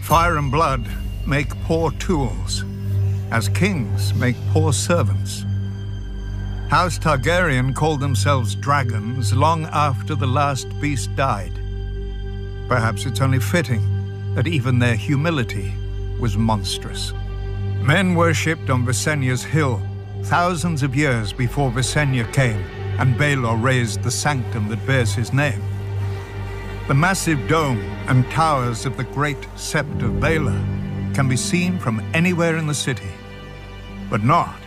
Fire and blood make poor tools, as kings make poor servants. House Targaryen called themselves dragons long after the last beast died. Perhaps it's only fitting that even their humility was monstrous. Men worshipped on Visenya's hill thousands of years before Visenya came and Baelor raised the sanctum that bears his name. The massive dome and towers of the great Sept of Baelor can be seen from anywhere in the city, but not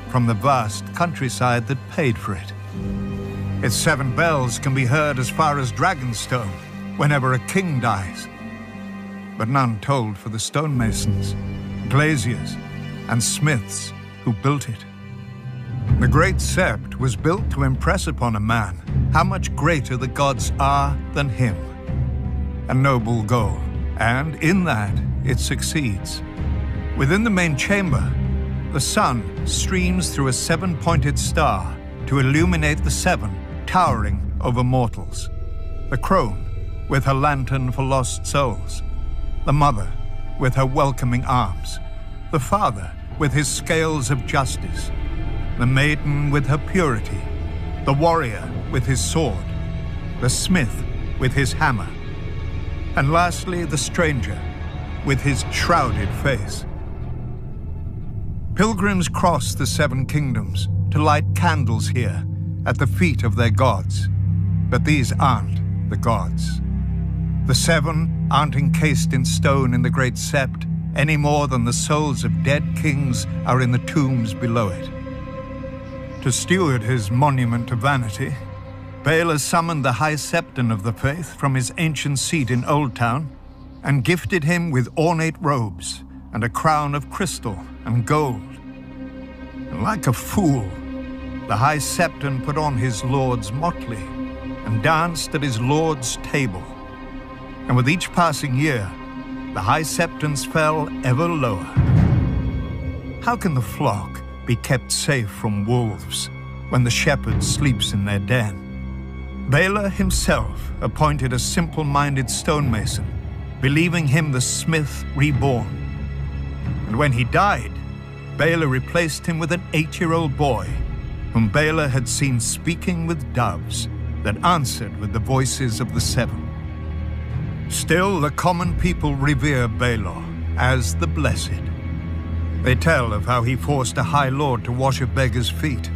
from the vast countryside that paid for it. Its 7 bells can be heard as far as Dragonstone whenever a king dies, but none tolled for the stonemasons, glaziers, and smiths who built it. The Great Sept was built to impress upon a man how much greater the gods are than him. A noble goal, and in that it succeeds. Within the main chamber, the sun streams through a 7-pointed star to illuminate the 7 towering over mortals. The crone with her lantern for lost souls, the mother with her welcoming arms, the father with his scales of justice, the maiden with her purity, the warrior with his sword, the smith with his hammer, and lastly the stranger with his shrouded face. Pilgrims cross the 7 kingdoms to light candles here at the feet of their gods, but these aren't the gods. The 7 aren't encased in stone in the Great Sept any more than the souls of dead kings are in the tombs below it. To steward his monument to vanity, Baelor summoned the High Septon of the Faith from his ancient seat in Old Town and gifted him with ornate robes and a crown of crystal and gold. And like a fool, the High Septon put on his lord's motley and danced at his lord's table. And with each passing year, the High Septons fell ever lower. How can the flock be kept safe from wolves when the shepherd sleeps in their den? Baelor himself appointed a simple-minded stonemason, believing him the smith reborn. And when he died, Baelor replaced him with an 8-year-old boy, whom Baelor had seen speaking with doves that answered with the voices of the 7. Still, the common people revere Baelor as the Blessed. They tell of how he forced a High Lord to wash a beggar's feet,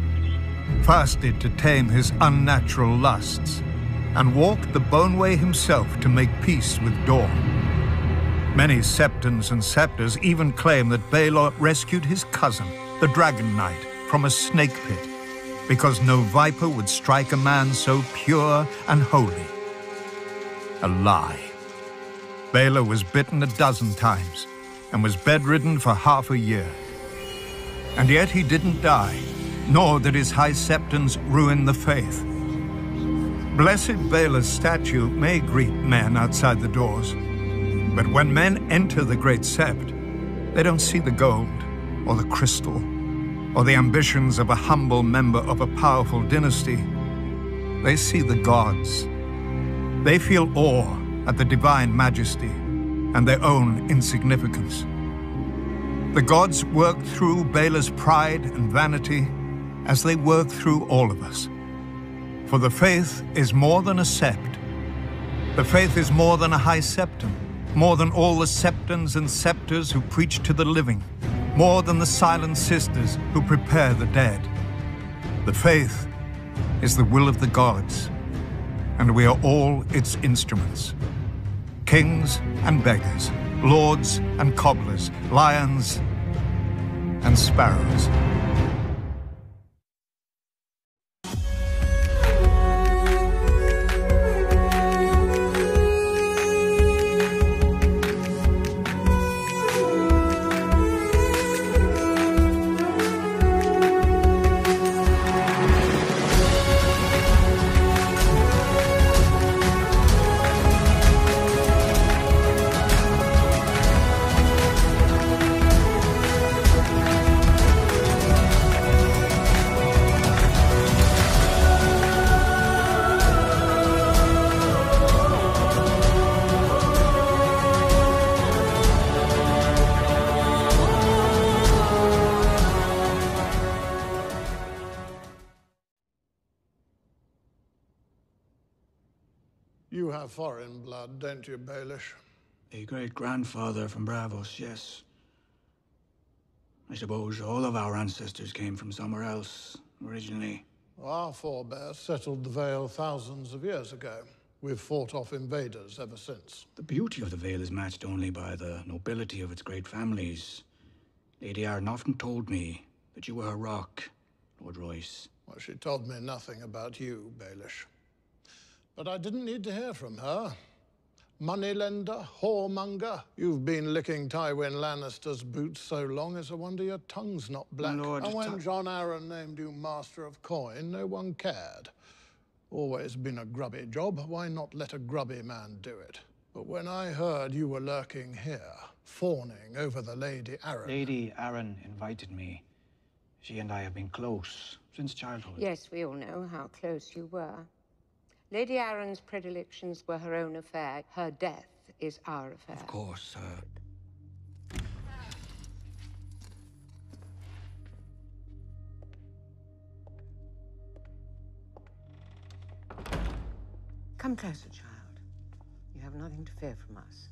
fasted to tame his unnatural lusts, and walked the bone way himself to make peace with dawn. Many Septons and Septors even claim that Baelor rescued his cousin, the Dragon Knight, from a snake pit, because no viper would strike a man so pure and holy. A lie. Baelor was bitten a dozen times and was bedridden for half a year. And yet he didn't die, nor did his High Septons ruin the faith. Blessed Baelor's statue may greet men outside the doors, but when men enter the Great Sept, they don't see the gold or the crystal or the ambitions of a humble member of a powerful dynasty. They see the gods. They feel awe at the divine majesty and their own insignificance. The gods work through Baelor's pride and vanity as they work through all of us. For the faith is more than a sept. The faith is more than a High Septon, more than all the Septons and Septors who preach to the living, more than the silent sisters who prepare the dead. The faith is the will of the gods, and we are all its instruments. Kings and beggars, lords and cobblers, lions and sparrows. foreign blood, don't you, Baelish? A great-grandfather from Bravos, yes. I suppose all of our ancestors came from somewhere else, originally. Our forebears settled the Vale thousands of years ago. We've fought off invaders ever since. The beauty of the Vale is matched only by the nobility of its great families. Lady Arryn often told me that you were her rock, Lord Royce. Well, she told me nothing about you, Baelish. But I didn't need to hear from her. Moneylender, whoremonger. You've been licking Tywin Lannister's boots so long, it's a wonder your tongue's not black. My lord, and when Jon Arryn named you Master of Coin, no one cared. Always been a grubby job. Why not let a grubby man do it? But when I heard you were lurking here, fawning over the Lady Arryn... Lady Arryn invited me. She and I have been close since childhood. Yes, we all know how close you were. Lady Arryn's predilections were her own affair. Her death is our affair. Of course, Come closer, child. You have nothing to fear from us.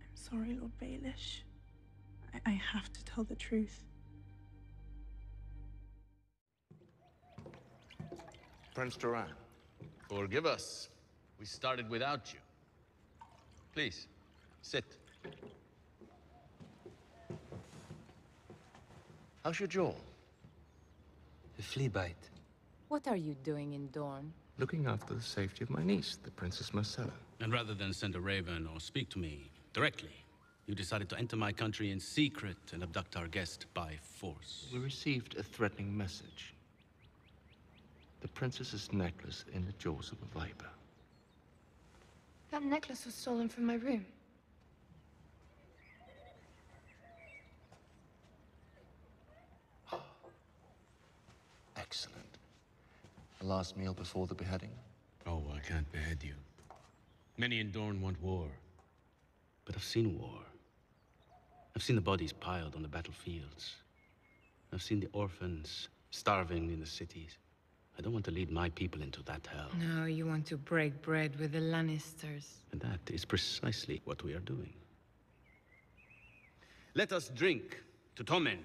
I'm sorry, Lord Baelish. I have to tell the truth. Prince Turan, forgive us. We started without you. Please, sit. How's your jaw? A flea bite. What are you doing in Dorne? Looking after the safety of my niece, the Princess Marcella. And rather than send a raven or speak to me directly, you decided to enter my country in secret and abduct our guest by force. We received a threatening message. The princess's necklace in the jaws of a viper. That necklace was stolen from my room. Excellent. The last meal before the beheading? Oh, I can't behead you. Many in Dorne want war. But I've seen war. I've seen the bodies piled on the battlefields. I've seen the orphans starving in the cities. I don't want to lead my people into that hell. No, you want to break bread with the Lannisters. And that is precisely what we are doing. Let us drink to Tommen,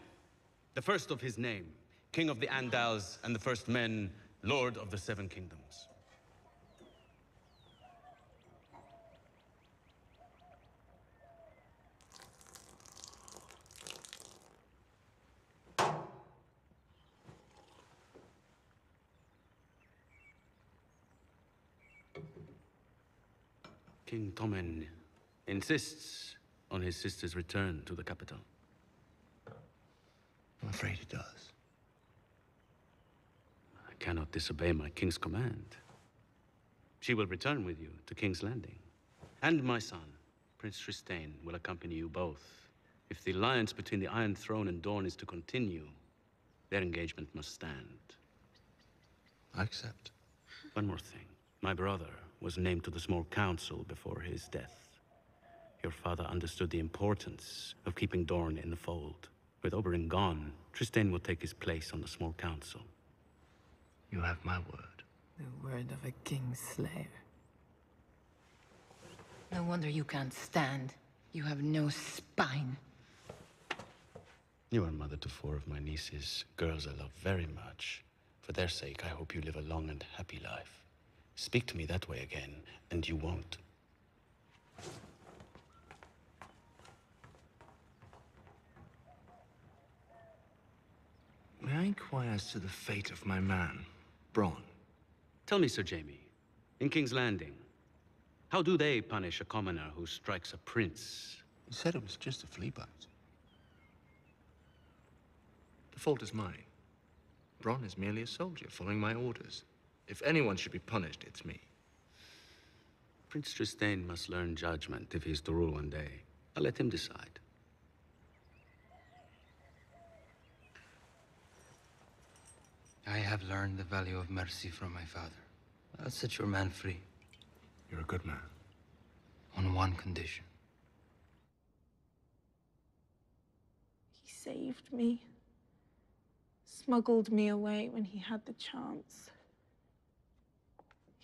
the first of his name, King of the Andals and the First Men, Lord of the Seven Kingdoms. King Tommen insists on his sister's return to the capital. I'm afraid he does. I cannot disobey my king's command. She will return with you to King's Landing. And my son, Prince Trystane, will accompany you both. If the alliance between the Iron Throne and Dorne is to continue, their engagement must stand. I accept. One more thing. My brother was named to the small council before his death. Your father understood the importance of keeping Dorne in the fold. With Oberyn gone, Trystane will take his place on the small council. You have my word. The word of a kingslayer. No wonder you can't stand. You have no spine. You are mother to 4 of my nieces, girls I love very much. For their sake, I hope you live a long and happy life. Speak to me that way again, and you won't. May I inquire as to the fate of my man, Bronn? Tell me, Sir Jaime, in King's Landing, how do they punish a commoner who strikes a prince? He said it was just a flea bite. The fault is mine. Bronn is merely a soldier following my orders. If anyone should be punished, it's me. Prince Trystane must learn judgment if he's to rule one day. I'll let him decide. I have learned the value of mercy from my father. I'll set your man free. You're a good man. On one condition. He saved me. Smuggled me away when he had the chance.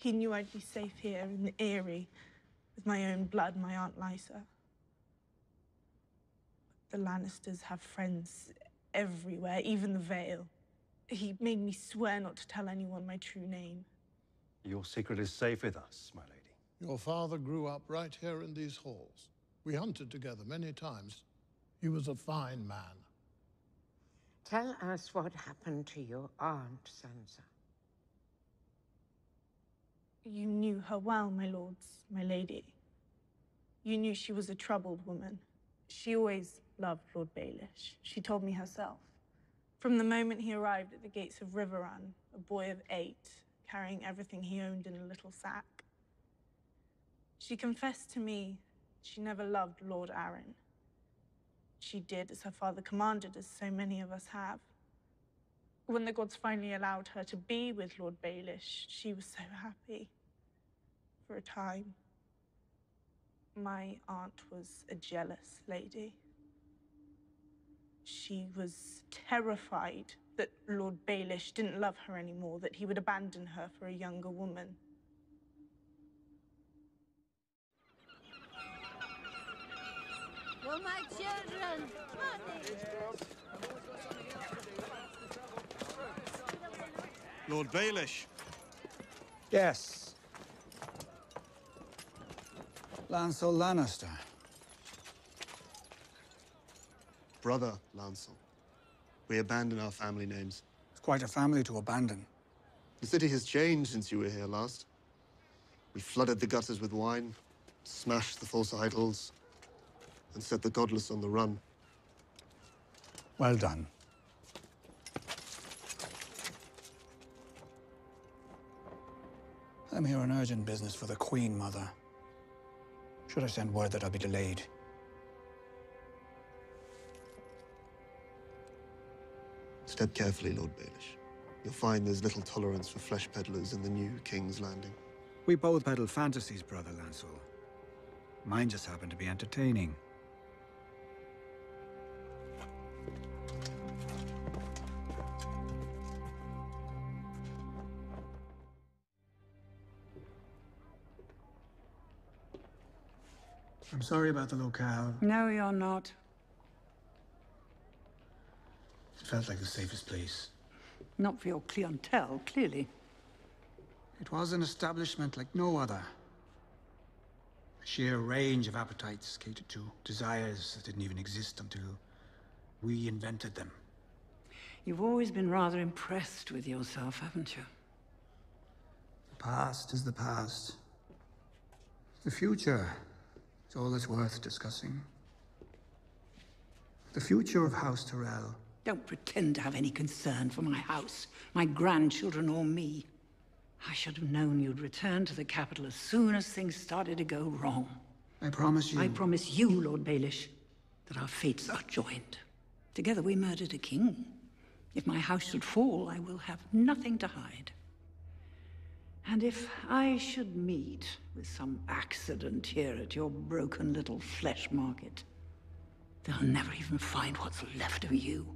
He knew I'd be safe here in the Eyrie with my own blood, my Aunt Lysa. The Lannisters have friends everywhere, even the Vale. He made me swear not to tell anyone my true name. Your secret is safe with us, my lady. Your father grew up right here in these halls. We hunted together many times. He was a fine man. Tell us what happened to your aunt, Sansa. You knew her well, my lords, my lady. You knew she was a troubled woman. She always loved Lord Baelish. She told me herself. From the moment he arrived at the gates of Riverrun, a boy of 8, carrying everything he owned in a little sack. She confessed to me she never loved Lord Arryn. She did as her father commanded, as so many of us have. When the gods finally allowed her to be with Lord Baelish, she was so happy. For a time. My aunt was a jealous lady. She was terrified that Lord Baelish didn't love her anymore, that he would abandon her for a younger woman. For my children, money! Lord Baelish. Yes. Lancel Lannister. Brother Lancel. We abandon our family names. It's quite a family to abandon. The city has changed since you were here last. We flooded the gutters with wine, smashed the false idols, and set the godless on the run. Well done. I'm here on urgent business for the Queen, Mother. Should I send word that I'll be delayed? Step carefully, Lord Baelish. You'll find there's little tolerance for flesh peddlers in the new King's Landing. We both peddle fantasies, Brother Lancel. Mine just happened to be entertaining. I'm sorry about the locale. No, you're not. It felt like the safest place. Not for your clientele, clearly. It was an establishment like no other. A sheer range of appetites catered to, desires that didn't even exist until we invented them. You've always been rather impressed with yourself, haven't you? The past is the past. The future is all that's worth discussing. The future of House Tyrell. Don't pretend to have any concern for my house, my grandchildren, or me. I should have known you'd return to the capital as soon as things started to go wrong. I promise you... I promise you, Lord Baelish, that our fates are joined. Together we murdered a king. If my house should fall, I will have nothing to hide. And if I should meet with some accident here at your broken little flesh market, they'll never even find what's left of you.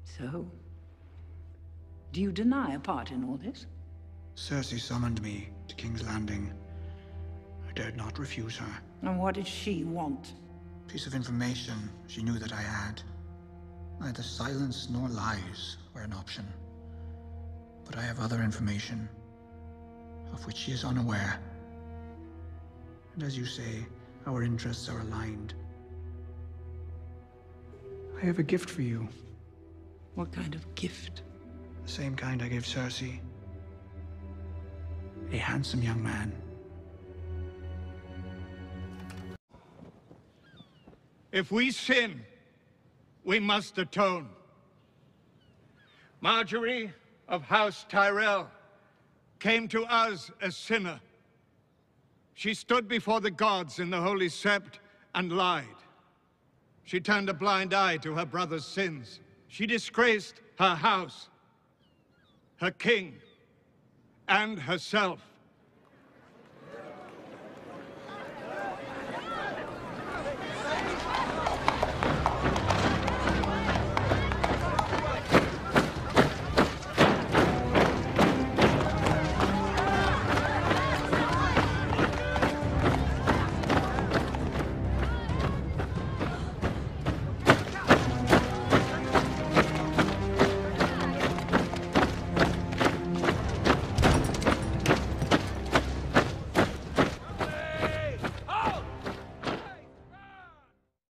So, do you deny a part in all this? Cersei summoned me to King's Landing. I dared not refuse her. And what did she want? A piece of information she knew that I had. Neither silence nor lies were an option. But I have other information, of which she is unaware. And as you say, our interests are aligned. I have a gift for you. What kind of gift? The same kind I gave Cersei. A handsome young man. If we sin, we must atone. Marjorie of House Tyrell came to us a sinner. She stood before the gods in the Holy Sept and lied. She turned a blind eye to her brother's sins. She disgraced her house, her king, and herself.